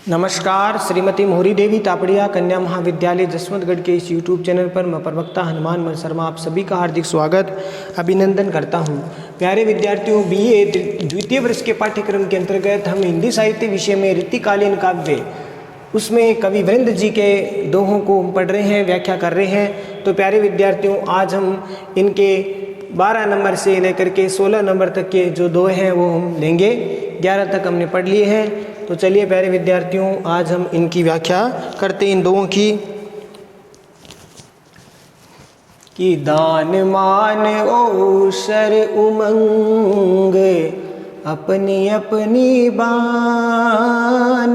नमस्कार। श्रीमती मोहरी देवी तापड़िया कन्या महाविद्यालय जसवंतगढ़ के इस यूट्यूब चैनल पर मैं प्रवक्ता हनुमान मल शर्मा आप सभी का हार्दिक स्वागत अभिनंदन करता हूं। प्यारे विद्यार्थियों, बीए द्वितीय वर्ष के पाठ्यक्रम के अंतर्गत हम हिंदी साहित्य विषय में ऋतुकालीन काव्य उसमें कवि वीरेंद्र जी के दोहों को हम पढ़ रहे हैं, व्याख्या कर रहे हैं। तो प्यारे विद्यार्थियों, आज हम इनके 12 नंबर से लेकर के 16 नंबर तक के जो दोहे हैं वो हम लेंगे। 11 तक हमने पढ़ लिए हैं। तो चलिए प्यारे विद्यार्थियों, आज हम इनकी व्याख्या करते हैं इन दोहों की। कि दान मान ओसर उमंग अपनी अपनी बान,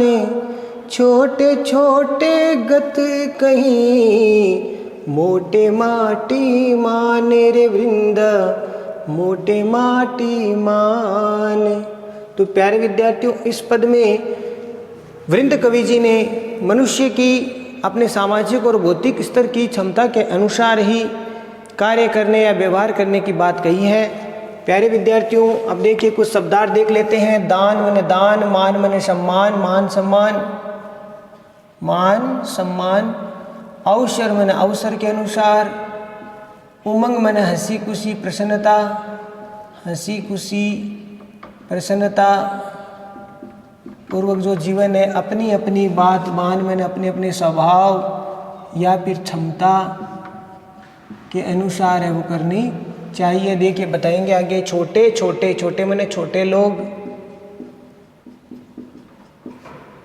छोटे छोटे गत कहीं मोटे माटी मान रे वृंदा मोटे माटी मान। तो प्यारे विद्यार्थियों, इस पद में वृंद कवि जी ने मनुष्य की अपने सामाजिक और भौतिक स्तर की क्षमता के अनुसार ही कार्य करने या व्यवहार करने की बात कही है। प्यारे विद्यार्थियों, अब देखिए कुछ शब्दार्थ देख लेते हैं। दान मने दान, मान मने सम्मान, मान सम्मान, मान सम्मान। अवसर मने अवसर के अनुसार। उमंग मने हंसी खुशी प्रसन्नता, हंसी खुशी प्रसन्नता पूर्वक जो जीवन है। अपनी अपनी बात, मान मैंने अपने अपने स्वभाव या फिर क्षमता के अनुसार है वो करनी चाहिए। देखिए बताएंगे आगे। छोटे छोटे, छोटे मैंने छोटे लोग,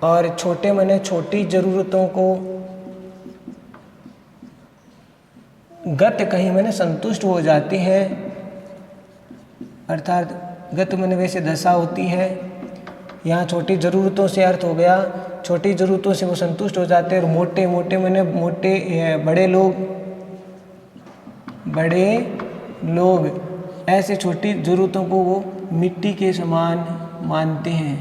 और छोटे मैंने छोटी जरूरतों को। गत कहीं मैंने संतुष्ट हो जाती है, अर्थात गत मैंने वैसे दशा होती है। यहाँ छोटी ज़रूरतों से अर्थ हो गया छोटी ज़रूरतों से वो संतुष्ट हो जाते हैं। और मोटे मोटे मैंने मोटे बड़े लोग, बड़े लोग ऐसे छोटी ज़रूरतों को वो मिट्टी के समान मानते हैं।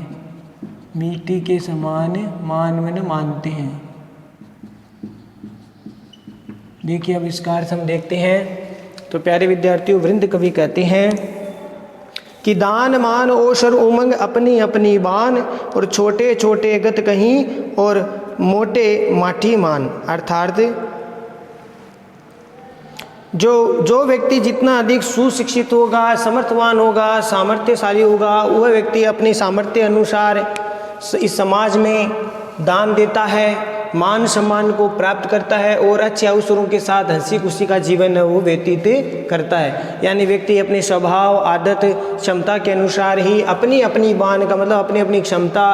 मिट्टी के समान मान मैंने मानते हैं। देखिए अब इसका अर्थ हम देखते हैं। तो प्यारे विद्यार्थियों, वृंद कवि कहते हैं कि दान मान ओसर उमंग अपनी अपनी बान, और छोटे छोटे गत कहीं और मोटे माठी मान। अर्थात जो व्यक्ति जितना अधिक सुशिक्षित होगा, समर्थवान होगा, सामर्थ्यशाली होगा, वह व्यक्ति अपने सामर्थ्य अनुसार इस समाज में दान देता है, मान सम्मान को प्राप्त करता है और अच्छे अवसरों के साथ हंसी खुशी का जीवन है वो व्यतीत करता है। यानी व्यक्ति अपने स्वभाव, आदत, क्षमता के अनुसार ही अपनी अपनी बान का मतलब अपनी अपनी क्षमता,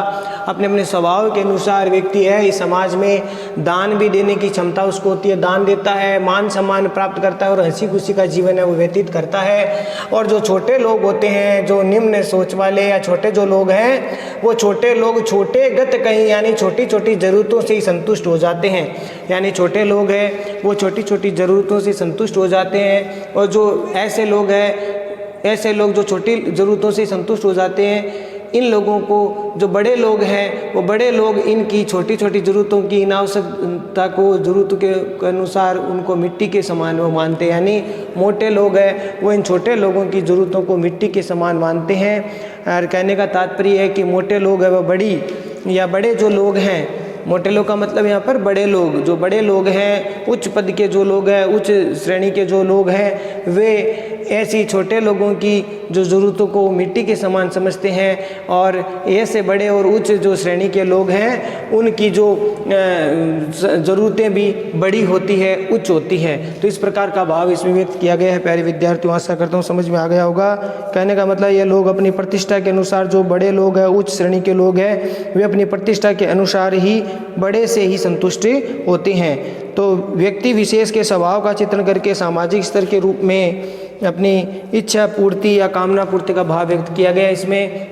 अपने अपने स्वभाव के अनुसार व्यक्ति है इस समाज में दान भी देने की क्षमता उसको होती है, दान देता है, मान सम्मान प्राप्त करता है और हंसी खुशी का जीवन है वो व्यतीत करता है। और जो छोटे लोग होते हैं, जो निम्न सोच वाले या छोटे जो लोग हैं, वो छोटे लोग छोटे गत कहीं यानी छोटी छोटी ज़रूरतों से ही संतुष्ट हो जाते हैं। यानी छोटे लोग हैं वो छोटी छोटी ज़रूरतों से संतुष्ट हो जाते हैं। और जो ऐसे लोग हैं, ऐसे लोग जो छोटी ज़रूरतों से संतुष्ट हो जाते हैं, इन लोगों को जो बड़े लोग हैं वो बड़े लोग इनकी छोटी छोटी ज़रूरतों की, इन आवश्यकता को ज़रूरत के अनुसार उनको मिट्टी के समान वो मानते हैं। यानी मोटे लोग हैं वो इन छोटे लोगों की ज़रूरतों को मिट्टी के समान मानते हैं। और कहने का तात्पर्य है कि मोटे लोग हैं वो बड़ी या बड़े जो लोग हैं, मोटे लोग का मतलब यहाँ पर बड़े लोग, जो बड़े लोग हैं, उच्च पद के जो लोग हैं, उच्च श्रेणी के जो लोग हैं, वे ऐसी छोटे लोगों की जो ज़रूरतों को मिट्टी के समान समझते हैं। और ऐसे बड़े और उच्च जो श्रेणी के लोग हैं उनकी जो ज़रूरतें भी बड़ी होती है, उच्च होती है। तो इस प्रकार का भाव इसमें व्यक्त किया गया है। प्यारे विद्यार्थियों, आशा करता हूँ समझ में आ गया होगा। कहने का मतलब ये लोग अपनी प्रतिष्ठा के अनुसार, जो बड़े लोग हैं, उच्च श्रेणी के लोग हैं, वे अपनी प्रतिष्ठा के अनुसार ही बड़े से ही संतुष्ट होते हैं। तो व्यक्ति विशेष के स्वभाव का चित्रण करके सामाजिक स्तर के रूप में अपनी इच्छा पूर्ति या कामना पूर्ति का भाव व्यक्त किया गया। इसमें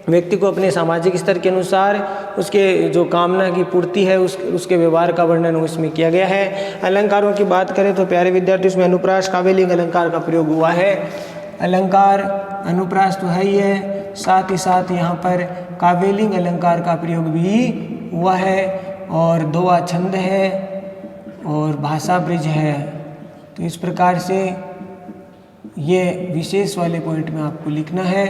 व्यक्ति को अपने सामाजिक स्तर के अनुसार उसके जो कामना की पूर्ति है उसके व्यवहार का वर्णन उसमें किया गया है। अलंकारों की बात करें तो प्यारे विद्यार्थी, उसमें अनुप्रास काव्यलिंग अलंकार का प्रयोग हुआ है। अलंकार अनुप्रास तो है ही है, साथ ही साथ यहाँ पर काव्यलिंग अलंकार का प्रयोग भी हुआ है। और दोहा छंद है और भाषा ब्रिज है। तो इस प्रकार से ये विशेष वाले पॉइंट में आपको लिखना है।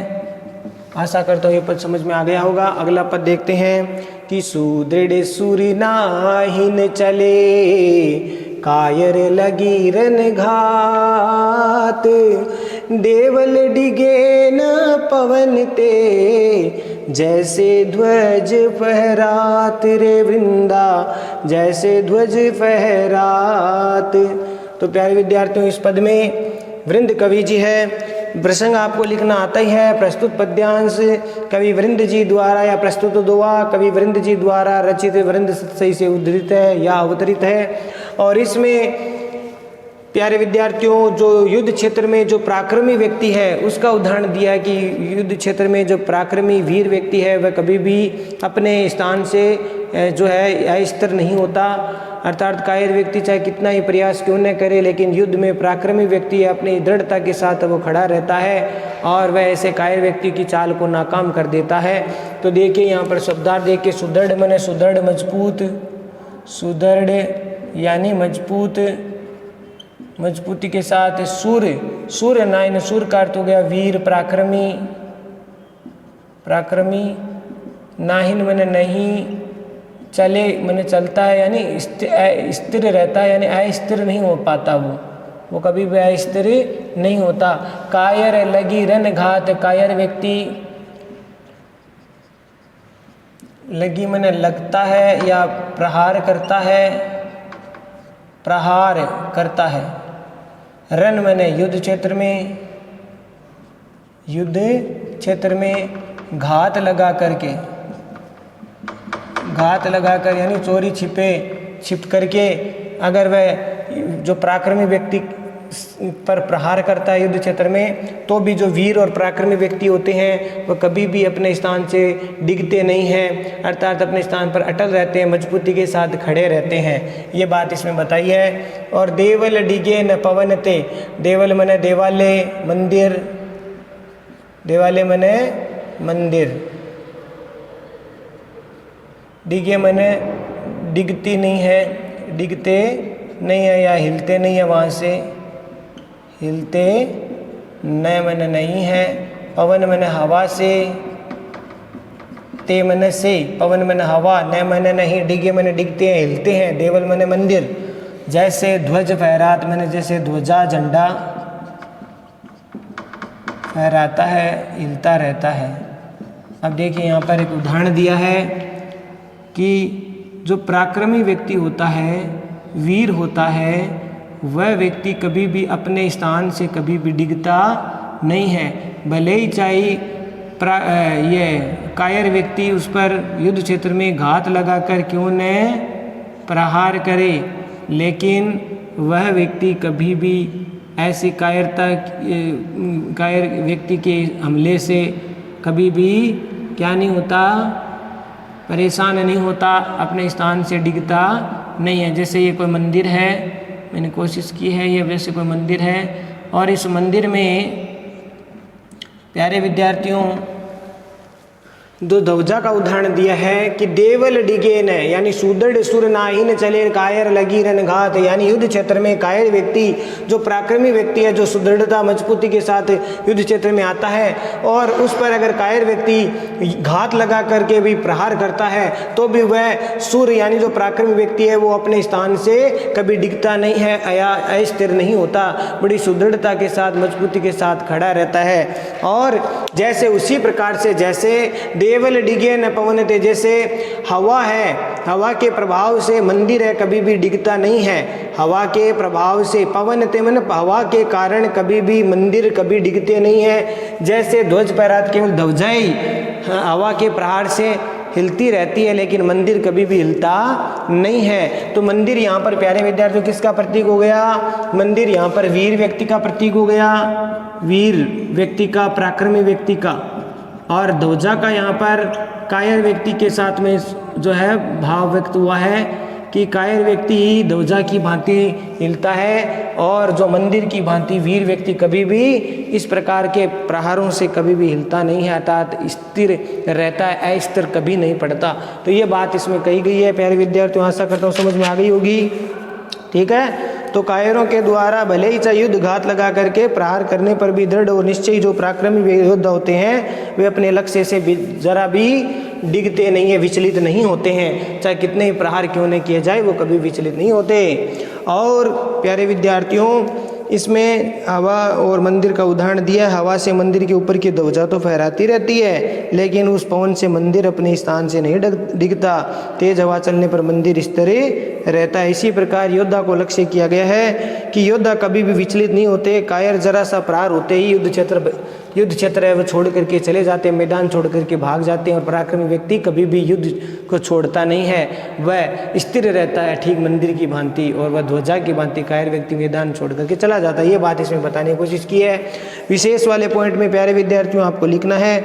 आशा करता हूँ ये पद समझ में आ गया होगा। अगला पद देखते हैं कि सुदृढ़ सूरि नाहिन चले, कायर लगी रन घात, देवल डिगे न पवन ते, जैसे ध्वज फहरात रे वृंदा, जैसे ध्वज फहरात। तो प्यारे विद्यार्थियों, इस पद में वृंद कवि जी है। प्रसंग आपको लिखना आता ही है। प्रस्तुत पद्यांश कवि वृंद जी द्वारा या प्रस्तुत दोहा कवि वृंद जी द्वारा रचित वृंद सतसई से उद्धृत है या अवतरित है। और इसमें प्यारे विद्यार्थियों, जो युद्ध क्षेत्र में जो पराक्रमी व्यक्ति है उसका उदाहरण दिया है कि युद्ध क्षेत्र में जो पराक्रमी वीर व्यक्ति है वह कभी भी अपने स्थान से जो है अस्थिर नहीं होता। अर्थात कायर व्यक्ति चाहे कितना ही प्रयास क्यों न करे, लेकिन युद्ध में पराक्रमी व्यक्ति अपनी दृढ़ता के साथ वो खड़ा रहता है और वह ऐसे कायर व्यक्ति की चाल को नाकाम कर देता है। तो देखिए यहाँ पर शब्दार्थ देखिए, सुदृढ़ माने सुदृढ़ मजबूत, सुदृढ़ यानी मजबूत, मजबूती के साथ सूर्य, सूर्य नाइन, सूर्य का अर्थ हो गया वीर पराक्रमी, पराक्रमी, नाहिन माने नहीं, चले माने चलता है यानी स्थिर रहता है यानी अस्थिर नहीं हो पाता, वो कभी भी अस्थिर नहीं होता। कायर लगी रन घात, कायर व्यक्ति, लगी माने लगता है या प्रहार करता है, प्रहार करता है। रन माने युद्ध क्षेत्र में, युद्ध क्षेत्र में घात लगा करके, घात लगाकर यानी चोरी छिप करके अगर वह जो पराक्रमी व्यक्ति पर प्रहार करता है युद्ध क्षेत्र में, तो भी जो वीर और पराक्रमी व्यक्ति होते हैं वह कभी भी अपने स्थान से डिगते नहीं हैं, अर्थात अपने स्थान पर अटल रहते हैं, मजबूती के साथ खड़े रहते हैं। ये बात इसमें बताई है। और देवल डिगे न पवन ते, देवल मने देवालय मंदिर, देवालय मने मंदिर, डिगे मने डिगती नहीं है, डिगते नहीं है या हिलते नहीं है, वहाँ से हिलते न मने नहीं है। पवन मने हवा से, ते मने से, पवन मने हवा, न मने नहीं, डिगे मने डिगते हैं, हिलते हैं, देवल मने मंदिर, जैसे ध्वज फहरात मने जैसे ध्वजा झंडा फहराता है, हिलता रहता है। अब देखिए यहाँ पर एक उदाहरण दिया है कि जो पराक्रमी व्यक्ति होता है, वीर होता है, वह व्यक्ति कभी भी अपने स्थान से कभी भी डिगता नहीं है। भले ही चाहे ये कायर व्यक्ति उस पर युद्ध क्षेत्र में घात लगाकर क्यों न प्रहार करे, लेकिन वह व्यक्ति कभी भी ऐसी कायर व्यक्ति के हमले से कभी भी क्या नहीं होता, परेशान नहीं होता, अपने स्थान से डिगता नहीं है। जैसे ये कोई मंदिर है, मैंने कोशिश की है, ये वैसे कोई मंदिर है और इस मंदिर में प्यारे विद्यार्थियों दो ध्वजा का उदाहरण दिया है कि देवल डिगे न यानी सुदृढ़ सुर नाहिन चले, कायर लगी रन घात, यानी युद्ध क्षेत्र में कायर व्यक्ति जो पराक्रमी व्यक्ति है, जो सुदृढ़ता मजबूती के साथ युद्ध क्षेत्र में आता है और उस पर अगर कायर व्यक्ति घात लगा करके भी प्रहार करता है तो भी वह सुर यानी जो पराक्रमी व्यक्ति है वो अपने स्थान से कभी डिगता नहीं है या अस्थिर नहीं होता, बड़ी सुदृढ़ता के साथ मजबूती के साथ खड़ा रहता है। और जैसे उसी प्रकार से जैसे देवल डिगे न पवन ते, जैसे हवा है, हवा के प्रभाव से मंदिर है कभी भी डिगता नहीं है, हवा के प्रभाव से, पवन ते मन हवा के कारण कभी भी मंदिर कभी डिगते नहीं है। जैसे ध्वज फहरात, केवल ध्वजाएं हवा के प्रहार से हिलती रहती है लेकिन मंदिर कभी भी हिलता नहीं है। तो मंदिर यहाँ पर प्यारे विद्यार्थियों किसका प्रतीक हो गया? मंदिर यहाँ पर वीर व्यक्ति का प्रतीक हो गया, वीर व्यक्ति का, पराक्रमी व्यक्ति का। और ध्वजा का यहाँ पर कायर व्यक्ति के साथ में जो है भाव व्यक्त हुआ है कि कायर व्यक्ति ही ध्वजा की भांति हिलता है और जो मंदिर की भांति वीर व्यक्ति कभी भी इस प्रकार के प्रहारों से कभी भी हिलता नहीं है, अर्थात स्थिर रहता है, अस्थिर कभी नहीं पड़ता। तो ये बात इसमें कही गई है प्यारे विद्यार्थियों, आशा करता हूँ समझ में आ गई होगी। ठीक है, तो कायरों के द्वारा भले ही चाहे युद्ध घात लगा करके प्रहार करने पर भी दृढ़ और निश्चयी जो पराक्रमी योद्धा होते हैं वे अपने लक्ष्य से जरा भी डिगते नहीं है, विचलित नहीं होते हैं। चाहे कितने ही प्रहार क्यों न किए जाए वो कभी विचलित नहीं होते। और प्यारे विद्यार्थियों, इसमें हवा और मंदिर का उदाहरण दिया है। हवा से मंदिर के ऊपर की ध्वजा तो फहराती रहती है, लेकिन उस पवन से मंदिर अपने स्थान से नहीं डिगता। तेज हवा चलने पर मंदिर इस तरह रहता है। इसी प्रकार योद्धा को लक्ष्य किया गया है कि योद्धा कभी भी विचलित नहीं होते। कायर जरा सा प्रहार होते ही युद्ध क्षेत्र है वो छोड़ करके चले जाते हैं, मैदान छोड़ करके भाग जाते हैं। और पराक्रमी व्यक्ति कभी भी युद्ध को छोड़ता नहीं है, वह स्थिर रहता है ठीक मंदिर की भांति, और वह ध्वजा की भांति। कायर व्यक्ति मैदान छोड़ करके चला जाता है। ये बात इसमें बताने की कोशिश की है। विशेष वाले पॉइंट में प्यारे विद्यार्थियों आपको लिखना है,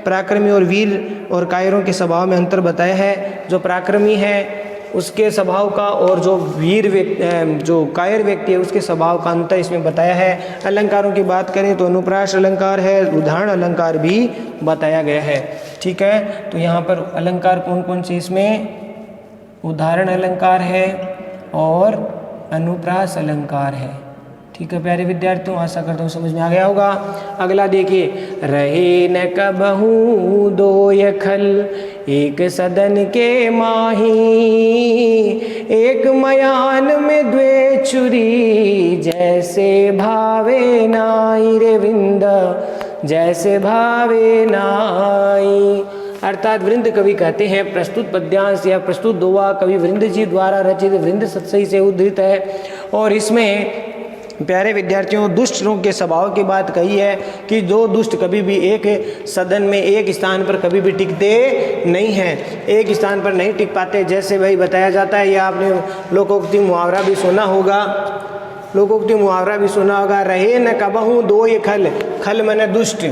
पराक्रमी और वीर और कायरों के स्वभाव में अंतर बताया है। जो पराक्रमी है उसके स्वभाव का और जो वीर व्यक्ति जो कायर व्यक्ति है उसके स्वभाव का अंतर इसमें बताया है। अलंकारों की बात करें तो अनुप्रास अलंकार है, उदाहरण अलंकार भी बताया गया है। ठीक है, तो यहाँ पर अलंकार कौन कौन से, इसमें उदाहरण अलंकार है और अनुप्रास अलंकार है। ठीक है प्यारे विद्यार्थियों, आशा करता हूँ समझ में आ गया होगा। अगला देखिए, रहे न कबहू दो यखल एक सदन के माही, एक मयान में द्वे चुरी जैसे भावे नाई रे वृंद जैसे भावे नाई। अर्थात वृंद कवि कहते हैं, प्रस्तुत पद्यांश या प्रस्तुत दोहा कवि वृंद जी द्वारा रचित वृंद सत्सई से उद्धृत है। और इसमें प्यारे विद्यार्थियों दुष्टों के स्वभाव की बात कही है कि जो दुष्ट कभी भी एक सदन में एक स्थान पर कभी भी टिकते नहीं हैं, एक स्थान पर नहीं टिक पाते। जैसे भाई बताया जाता है, या आपने लोकोक्ति मुहावरा भी सुना होगा, लोकोक्ति मुहावरा भी सुना होगा, रहे न कबहू दो ये खल, खल मने दुष्ट,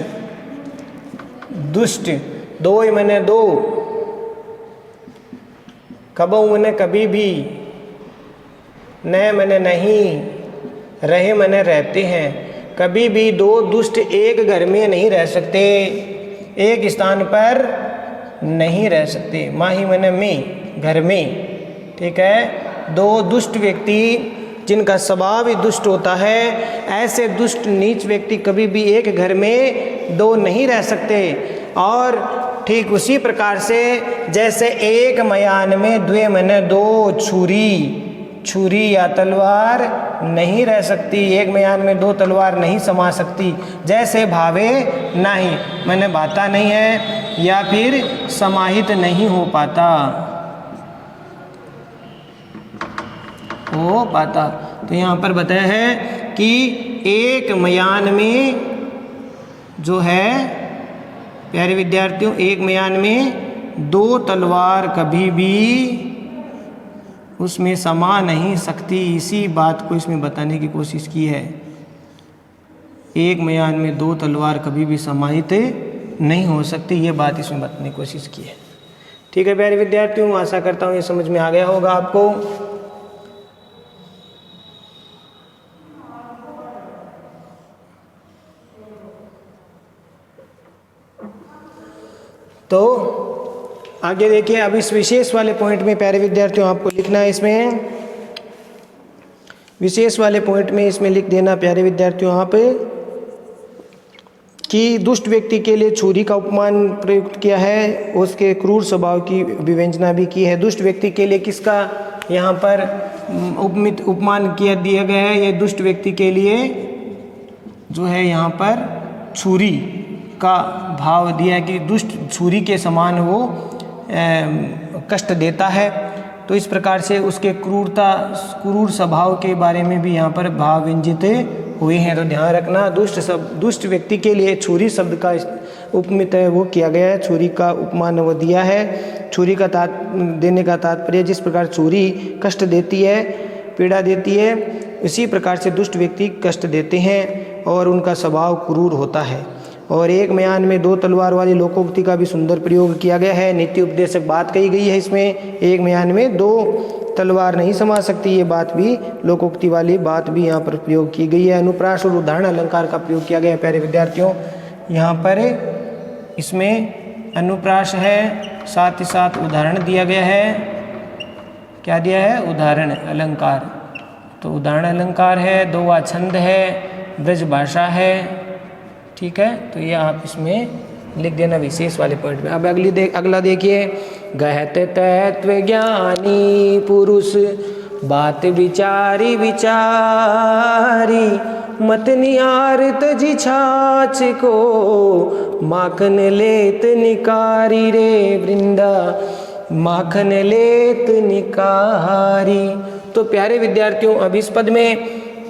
दुष्ट दो मने दो, कबहू मने कभी भी, न मने नहीं, रहे मने रहते हैं। कभी भी दो दुष्ट एक घर में नहीं रह सकते, एक स्थान पर नहीं रह सकते। माही मने में, घर में। ठीक है, दो दुष्ट व्यक्ति जिनका स्वभाव ही दुष्ट होता है, ऐसे दुष्ट नीच व्यक्ति कभी भी एक घर में दो नहीं रह सकते। और ठीक उसी प्रकार से जैसे एक मयान में द्वे मने दो, छुरी, छुरी या तलवार नहीं रह सकती, एक मयान में दो तलवार नहीं समा सकती। जैसे भावे नहीं, मैंने भाता नहीं है या फिर समाहित नहीं हो पाता, हो पाता। तो यहाँ पर बताया है कि एक मयान में जो है प्यारे विद्यार्थियों, एक मयान में दो तलवार कभी भी उसमें समा नहीं सकती। इसी बात को इसमें बताने की कोशिश की है। एक मयान में दो तलवार कभी भी समाहित नहीं हो सकती, ये बात इसमें बताने की कोशिश की है। ठीक है प्यारे विद्यार्थियों, आशा करता हूँ ये समझ में आ गया होगा आपको। तो आगे देखिए, अब इस विशेष वाले पॉइंट में प्यारे विद्यार्थियों आपको लिखना है, इसमें विशेष वाले पॉइंट में इसमें लिख देना प्यारे विद्यार्थियों आप कि दुष्ट व्यक्ति के लिए छुरी का उपमान प्रयुक्त किया है, उसके क्रूर स्वभाव की विवेचना भी की है। दुष्ट व्यक्ति के लिए किसका यहाँ पर उपमान दिया गया है? ये दुष्ट व्यक्ति के लिए जो है यहाँ पर छुरी का भाव दिया है कि दुष्ट छुरी के समान वो कष्ट देता है। तो इस प्रकार से उसके क्रूर स्वभाव के बारे में भी यहाँ पर भाव व्यंजित हुए हैं। तो ध्यान रखना, दुष्ट व्यक्ति के लिए छुरी शब्द का उपमित है वो किया गया है, छुरी का उपमान वो दिया है। छुरी का देने का तात्पर्य जिस प्रकार छुरी कष्ट देती है, पीड़ा देती है, इसी प्रकार से दुष्ट व्यक्ति कष्ट देते हैं और उनका स्वभाव क्रूर होता है। और एक मयान में दो तलवार वाली लोकोक्ति का भी सुंदर प्रयोग किया गया है। नीति उपदेशक बात कही गई है इसमें, एक मयान में दो तलवार नहीं समा सकती, ये बात भी लोकोक्ति वाली बात भी यहाँ पर प्रयोग की गई है। अनुप्रास और उदाहरण अलंकार का प्रयोग किया गया है प्यारे विद्यार्थियों। यहाँ पर इसमें अनुप्रास है, साथ ही साथ उदाहरण दिया गया है। क्या दिया है? उदाहरण अलंकार। तो उदाहरण अलंकार है, 2 छंद है, ब्रज भाषा है। ठीक है, तो ये आप इसमें लिख देना विशेष वाले पॉइंट में। अब अगला देखिए, गहत तत्व ज्ञानी पुरुष बात विचारी विचारी मत निहार तजी छाछ को माखन लेत निकारी रे वृंदा माखन लेत निकारी। तो प्यारे विद्यार्थियों, अब इस पद में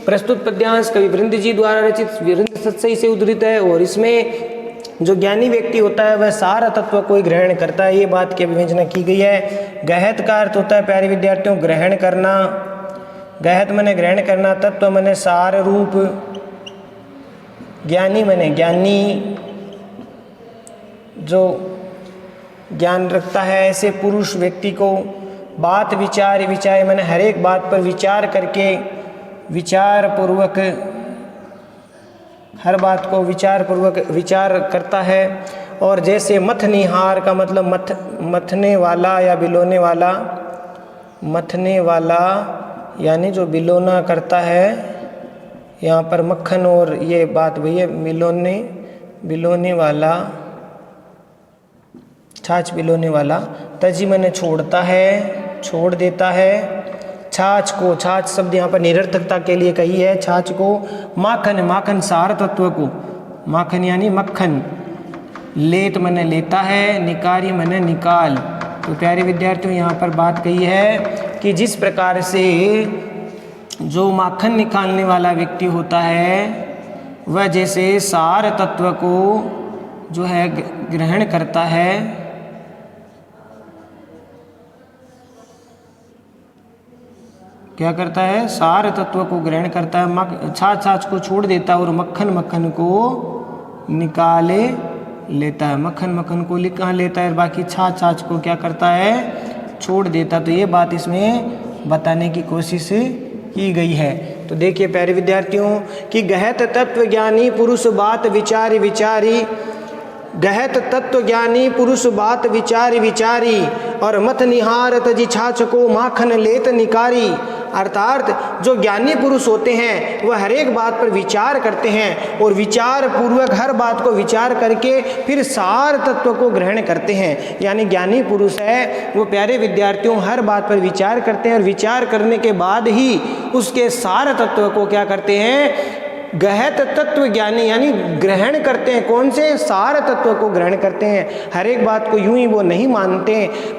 प्रस्तुत पद्यांश कवि वृंद जी द्वारा रचित वृंद सत्सई से उद्धृत है और इसमें जो ज्ञानी व्यक्ति होता है वह सार तत्व को ही ग्रहण करता है, ये बात की अभिव्यंजना की गई है। गहत का अर्थ होता है प्यारे विद्यार्थियों ग्रहण करना, गहत मने ग्रहण करना, तत्व मने सार रूप, ज्ञानी मने ज्ञानी जो ज्ञान रखता है ऐसे पुरुष व्यक्ति को। बात विचार विचार मैंने हर एक बात पर विचार करके विचार पूर्वक हर बात को विचार पूर्वक विचार करता है। और जैसे मथनिहार का मतलब मथने वाला या बिलोने वाला, मथने वाला यानी जो बिलोना करता है, यहाँ पर मक्खन और ये बात वही है, बिलोने वाला, छाछ बिलोने वाला। तजी मैंने छोड़ता है, छोड़ देता है। छाछ को, छाछ शब्द यहाँ पर निरर्थकता के लिए कही है, छाछ को। माखन, माखन सार तत्व को, माखन यानी मक्खन। लेत मैंने लेता है, निकारी मैंने निकाल। तो प्यारे विद्यार्थियों यहाँ पर बात कही है कि जिस प्रकार से जो माखन निकालने वाला व्यक्ति होता है वह जैसे सार तत्व को जो है ग्रहण करता है, क्या करता है, सार तत्व को ग्रहण करता है, छाछ को छोड़ देता है और मक्खन को निकाले लेता है, मक्खन को निकाल लेता है और बाकी छाछ को क्या करता है, छोड़ देता। तो ये बात इसमें बताने की कोशिश की गई है। तो देखिए प्यारे विद्यार्थियों कि गहत तत्व ज्ञानी पुरुष बात विचारी विचारी, गहत तत्व ज्ञानी पुरुष बात विचारी विचारी और मत निहार तजी छाछ को माखन लेत निकारी। अर्थात जो ज्ञानी पुरुष होते हैं वह हर एक बात पर विचार करते हैं और विचार पूर्वक हर बात को विचार करके फिर सार तत्व को ग्रहण करते हैं। यानी ज्ञानी पुरुष है वो प्यारे विद्यार्थियों हर बात पर विचार करते हैं और विचार करने के बाद ही उसके सार तत्व को क्या करते हैं, गहत तत्व ज्ञानी यानी ग्रहण करते हैं। कौन से, सार तत्व को ग्रहण करते हैं। हर एक बात को यूं ही वो नहीं मानते,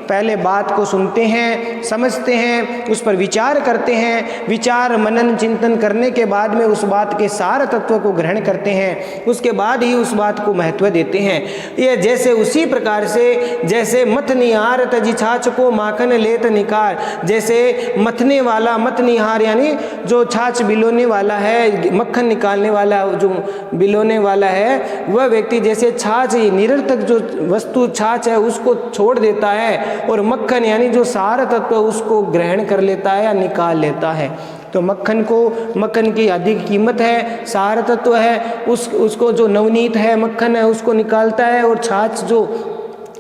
पहले बात को सुनते हैं, समझते हैं, उस पर विचार करते हैं, विचार मनन चिंतन करने के बाद में उस बात के सार तत्व को ग्रहण करते हैं, उसके बाद ही उस बात को महत्व देते हैं। ये जैसे उसी प्रकार से जैसे मथ निहार तजी छाछ को माखन लेत निकार, जैसे मथने वाला, मत निहार यानी जो छाछ बिलोने वाला है, मक्खन निकालने वाला जो बिलोने वाला है वह व्यक्ति जैसे छाछ निरर्थक जो वस्तु छाछ है उसको छोड़ देता है और मक्खन यानी जो सार तत्व उसको ग्रहण कर लेता है या निकाल लेता है। तो मक्खन की अधिक कीमत है, सार तत्व है उसको जो नवनीत है मक्खन है उसको निकालता है और छाछ जो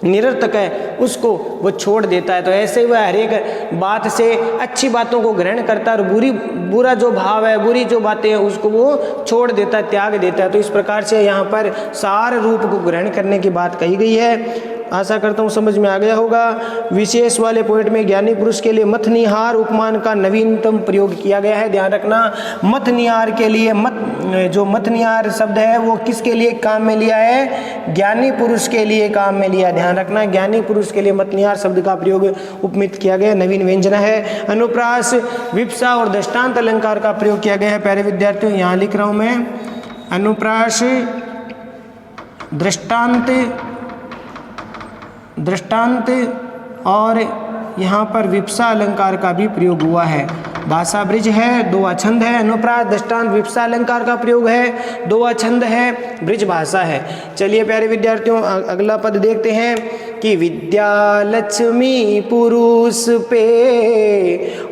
निरर्थक है उसको वो छोड़ देता है। तो ऐसे ही वह हर एक बात से अच्छी बातों को ग्रहण करता है और बुरा जो भाव है, बुरी जो बातें हैं उसको वो छोड़ देता है, त्याग देता है। तो इस प्रकार से यहाँ पर सार रूप को ग्रहण करने की बात कही गई है। आशा करता हूँ समझ में आ गया होगा। विशेष वाले पॉइंट में ज्ञानी पुरुष के लिए मथनिहार उपमान का नवीनतम प्रयोग किया गया है, ध्यान रखना। मथनिहार के लिए जो मथनिहार शब्द है वो किसके लिए काम में लिया है, ज्ञानी पुरुष के लिए काम में लिया, ध्यान रखना। ज्ञानी पुरुष के लिए मथनिहार शब्द का प्रयोग उपमित किया गया, नवीन व्यंजना है। अनुप्रास, विप्सा और दृष्टांत अलंकार का प्रयोग किया गया है। प्यारे विद्यार्थियों यहाँ लिख रहा हूँ मैं, अनुप्रास, दृष्टांत और यहाँ पर विप्सा अलंकार का भी प्रयोग हुआ है। भाषा ब्रिज है, 2 छंद है, अनुप्रास दृष्टांत विप्सा अलंकार का प्रयोग है, 2 छंद है, ब्रिज भाषा है। चलिए प्यारे विद्यार्थियों अगला पद देखते हैं। कि विद्या लक्ष्मी पुरुष पे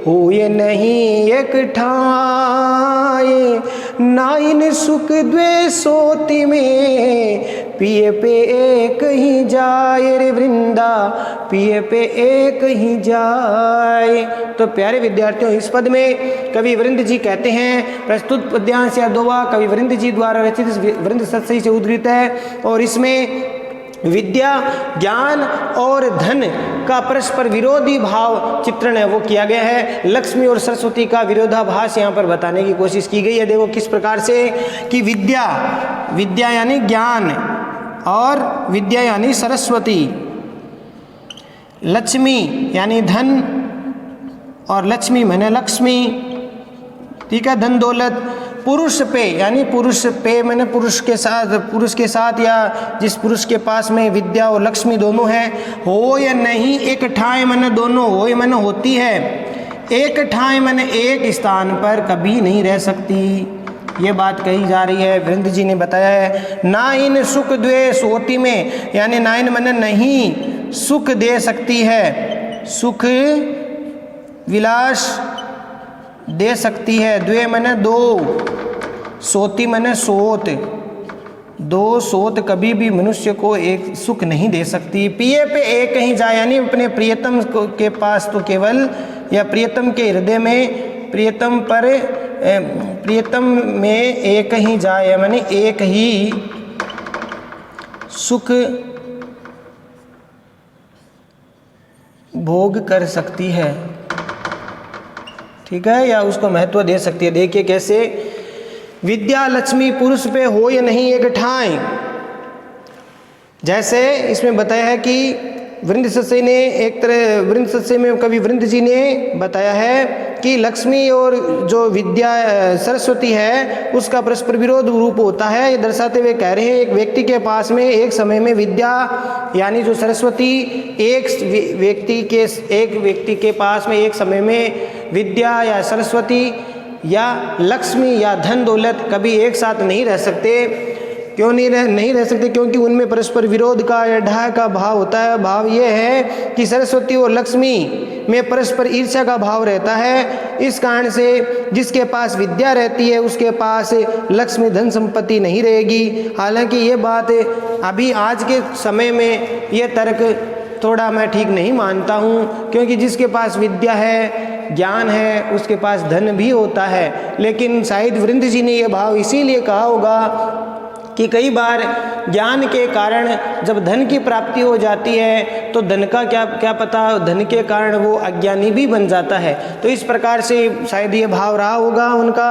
होए नहीं एक ठाए, नाइन सुख द्वे सोती में पिए पे एक ही जाए रे वृंदा, पिए पे एक ही जाए। तो प्यारे विद्यार्थियों, इस पद में कवि वृंद जी कहते हैं, प्रस्तुत पद्यांश या दोहा कवि वृंद जी द्वारा रचित वृंद सतसई से उद्धृत है और इसमें विद्या, ज्ञान और धन का परस्पर विरोधी भाव चित्रण है वो किया गया है। लक्ष्मी और सरस्वती का विरोधाभास यहाँ पर बताने की कोशिश की गई है। देखो किस प्रकार से कि विद्या यानी ज्ञान और विद्या यानी सरस्वती, लक्ष्मी यानी धन और लक्ष्मी माने लक्ष्मी, ठीक है, धन दौलत। पुरुष पे यानी पुरुष पे मैंने पुरुष के साथ या जिस पुरुष के पास में विद्या और लक्ष्मी दोनों है, हो या नहीं एक ठाए मैंने दोनों, हो मैंने होती है, एक ठाए मैंने एक स्थान पर कभी नहीं रह सकती, ये बात कही जा रही है। वृंद जी ने बताया है, नाइन सुख द्वेष होती में यानी नाइन मैंने नहीं सुख दे सकती है, सुख विलास दे सकती है, द्वे मैंने दो, सोती मैंने सोत, दो सोत कभी भी मनुष्य को एक सुख नहीं दे सकती। पिए पे एक ही जाए यानी अपने प्रियतम के पास तो केवल या प्रियतम के हृदय में प्रियतम में एक ही जाए माने एक ही सुख भोग कर सकती है, ठीक है, या उसको महत्व दे सकती है। देखिए कैसे, विद्या लक्ष्मी पुरुष पे हो या नहीं एक ठाए, जैसे इसमें बताया है कि वृंद सतसई ने एक तरह वृंद सतसई में कवि वृंद जी ने बताया है कि लक्ष्मी और जो विद्या सरस्वती है उसका परस्पर विरोध रूप होता है। ये दर्शाते हुए कह रहे हैं, एक व्यक्ति के पास में एक समय में विद्या यानी जो सरस्वती, एक व्यक्ति के पास में एक समय में विद्या या सरस्वती या लक्ष्मी या धन दौलत कभी एक साथ नहीं रह सकते। क्यों नहीं रह सकते? क्योंकि उनमें परस्पर विरोध का या ढाह का भाव होता है। भाव ये है कि सरस्वती और लक्ष्मी में परस्पर ईर्ष्या का भाव रहता है। इस कारण से जिसके पास विद्या रहती है उसके पास लक्ष्मी धन संपत्ति नहीं रहेगी। हालांकि ये बात अभी आज के समय में ये तर्क थोड़ा मैं ठीक नहीं मानता हूँ, क्योंकि जिसके पास विद्या है, ज्ञान है, उसके पास धन भी होता है। लेकिन शायद वृंद जी ने यह भाव इसीलिए कहा होगा कि कई बार ज्ञान के कारण जब धन की प्राप्ति हो जाती है तो धन का क्या पता, धन के कारण वो अज्ञानी भी बन जाता है। तो इस प्रकार से शायद ये भाव रहा होगा उनका।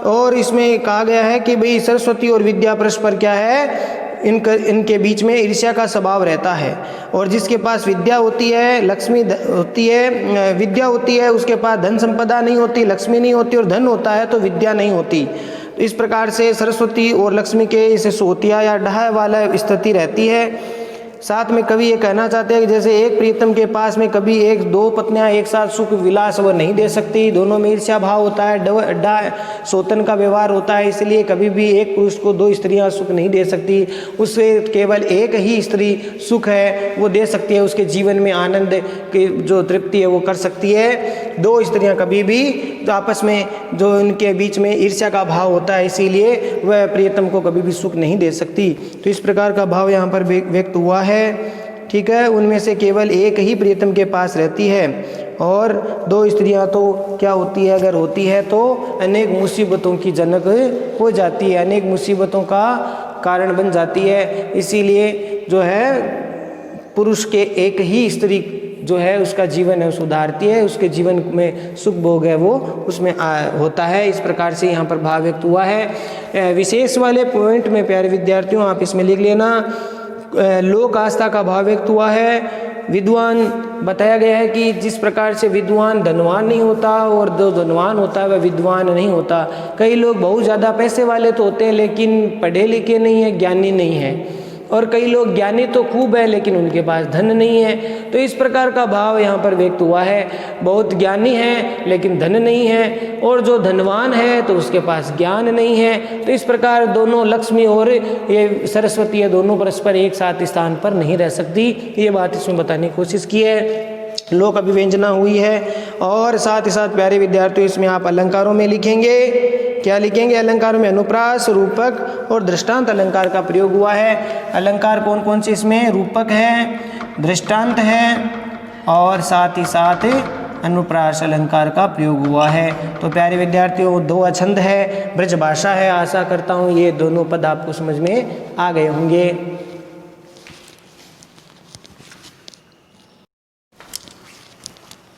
और इसमें कहा गया है कि भाई सरस्वती और विद्या परस्पर क्या है, इनके बीच में ईर्ष्या का स्वभाव रहता है। और जिसके पास विद्या होती है, लक्ष्मी होती है, विद्या होती है, उसके पास धन संपदा नहीं होती, लक्ष्मी नहीं होती, और धन होता है तो विद्या नहीं होती। तो इस प्रकार से सरस्वती और लक्ष्मी के इसे सोतिया या ढाह वाला स्थिति रहती है। साथ में कवि ये कहना चाहते हैं कि जैसे एक प्रियतम के पास में कभी दो पत्नियां एक साथ सुख विलास वो नहीं दे सकती, दोनों में ईर्ष्या भाव होता है, सोतन का व्यवहार होता है, इसलिए कभी भी एक पुरुष को दो स्त्रियां सुख नहीं दे सकती। उससे केवल एक ही स्त्री सुख है वो दे सकती है, उसके जीवन में आनंद की जो तृप्ति है वो कर सकती है। दो स्त्रियां कभी भी आपस में जो उनके बीच में ईर्ष्या का भाव होता है, इसीलिए वह प्रियतम को कभी भी सुख नहीं दे सकती। तो इस प्रकार का भाव यहाँ पर व्यक्त हुआ है। ठीक है, उनमें से केवल एक ही प्रियतम के पास रहती है और दो स्त्रियां तो क्या होती है, अगर होती है तो अनेक मुसीबतों की जनक हो जाती है, अनेक मुसीबतों का कारण बन जाती है। इसीलिए जो है पुरुष के एक ही स्त्री जो है उसका जीवन है सुधारती है, उसके जीवन में सुख भोग है वो उसमें होता है। इस प्रकार से यहाँ पर भाव व्यक्त हुआ है। विशेष वाले पॉइंट में प्यारे विद्यार्थियों आप इसमें लिख लेना, लोक आस्था का भाव व्यक्त हुआ है। विद्वान बताया गया है कि जिस प्रकार से विद्वान धनवान नहीं होता और जो धनवान होता है वह विद्वान नहीं होता। कई लोग बहुत ज़्यादा पैसे वाले तो होते हैं लेकिन पढ़े लिखे नहीं है, ज्ञानी नहीं है, और कई लोग ज्ञानी तो खूब है लेकिन उनके पास धन नहीं है। तो इस प्रकार का भाव यहाँ पर व्यक्त हुआ है। बहुत ज्ञानी है लेकिन धन नहीं है, और जो धनवान है तो उसके पास ज्ञान नहीं है। तो इस प्रकार दोनों लक्ष्मी और ये सरस्वती है, दोनों परस्पर एक साथ स्थान पर नहीं रह सकती। ये बात इसमें बताने की कोशिश की है। लोक अभिव्यंजना हुई है। और साथ ही साथ प्यारे विद्यार्थियों इसमें आप अलंकारों में लिखेंगे, क्या लिखेंगे? अलंकारों में अनुप्रास, रूपक और दृष्टांत अलंकार का प्रयोग हुआ है। अलंकार कौन कौन से इसमें? रूपक है, दृष्टांत है और साथ ही साथ अनुप्रास अलंकार का प्रयोग हुआ है। तो प्यारे विद्यार्थियों 2 छंद है, ब्रज भाषा है। आशा करता हूँ ये दोनों पद आपको समझ में आ गए होंगे।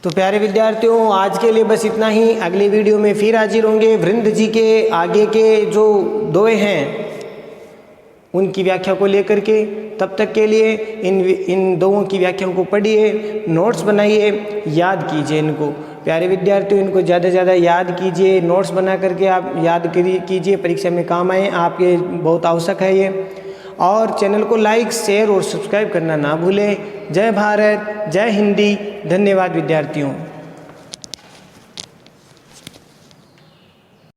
तो प्यारे विद्यार्थियों आज के लिए बस इतना ही। अगली वीडियो में फिर हाजिर होंगे। वृंद जी के आगे के जो दोहे हैं उनकी व्याख्या को लेकर के। तब तक के लिए इन दोहों की व्याख्याओं को पढ़िए, नोट्स बनाइए, याद कीजिए इनको। प्यारे विद्यार्थियों इनको ज़्यादा से ज़्यादा याद कीजिए, नोट्स बना करके आप याद कीजिए, परीक्षा में काम आए, आपके बहुत आवश्यक है ये। और चैनल को लाइक, शेयर और सब्सक्राइब करना ना भूलें। जय भारत, जय हिंदी। धन्यवाद विद्यार्थियों।